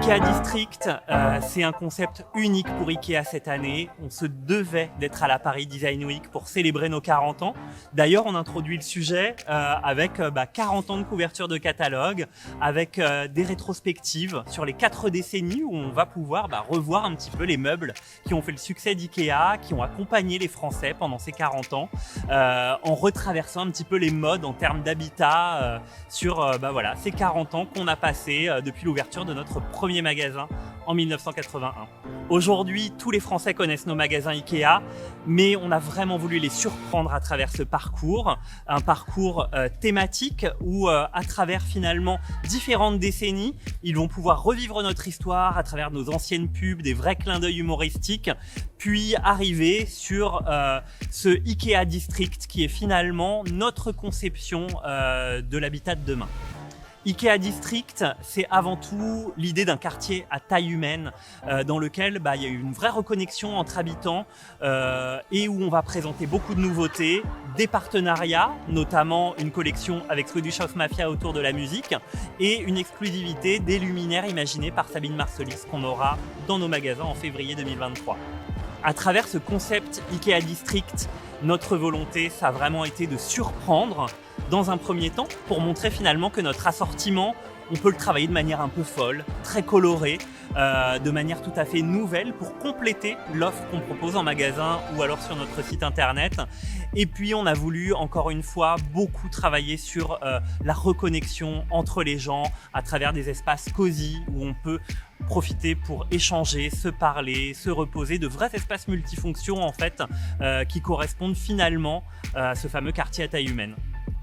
IKEA District, c'est un concept unique pour IKEA cette année. On se devait d'être à la Paris Design Week pour célébrer nos 40 ans. D'ailleurs, on introduit le sujet avec 40 ans de couverture de catalogue, avec des rétrospectives sur les 4 décennies où on va pouvoir revoir un petit peu les meubles qui ont fait le succès d'IKEA, qui ont accompagné les Français pendant ces 40 ans, en retraversant un petit peu les modes en termes d'habitat sur ces 40 ans qu'on a passé depuis l'ouverture de notre premier magasin en 1981. Aujourd'hui, tous les Français connaissent nos magasins IKEA, mais on a vraiment voulu les surprendre à travers ce parcours, un parcours thématique où à travers finalement différentes décennies, ils vont pouvoir revivre notre histoire à travers nos anciennes pubs, des vrais clins d'œil humoristiques, puis arriver sur ce IKEA District qui est finalement notre conception de l'habitat de demain. IKEA District, c'est avant tout l'idée d'un quartier à taille humaine dans lequel il y a eu une vraie reconnexion entre habitants et où on va présenter beaucoup de nouveautés, des partenariats, notamment une collection avec Swedish House Mafia autour de la musique et une exclusivité des luminaires imaginés par Sabine Marcelis qu'on aura dans nos magasins en février 2023. À travers ce concept IKEA District, notre volonté, ça a vraiment été de surprendre dans un premier temps pour montrer finalement que notre assortiment, on peut le travailler de manière un peu folle, très colorée, de manière tout à fait nouvelle pour compléter l'offre qu'on propose en magasin ou alors sur notre site internet. Et puis on a voulu encore une fois beaucoup travailler sur la reconnexion entre les gens à travers des espaces cosy où on peut profiter pour échanger, se parler, se reposer, de vrais espaces multifonctions en fait qui correspondent finalement à ce fameux quartier à taille humaine.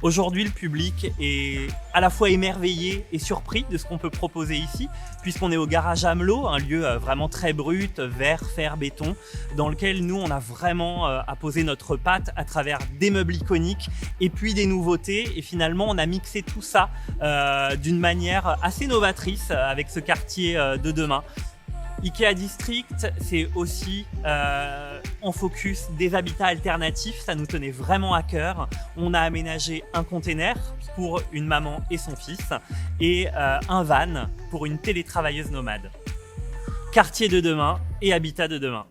Aujourd'hui, le public est à la fois émerveillé et surpris de ce qu'on peut proposer ici, puisqu'on est au garage Amelot, un lieu vraiment très brut, verre, fer, béton, dans lequel nous, on a vraiment apposé notre patte à travers des meubles iconiques et puis des nouveautés. Et finalement, on a mixé tout ça d'une manière assez novatrice avec ce quartier de demain. IKEA District, c'est aussi en focus des habitats alternatifs, ça nous tenait vraiment à cœur. On a aménagé un container pour une maman et son fils et un van pour une télétravailleuse nomade. Quartier de demain et habitat de demain.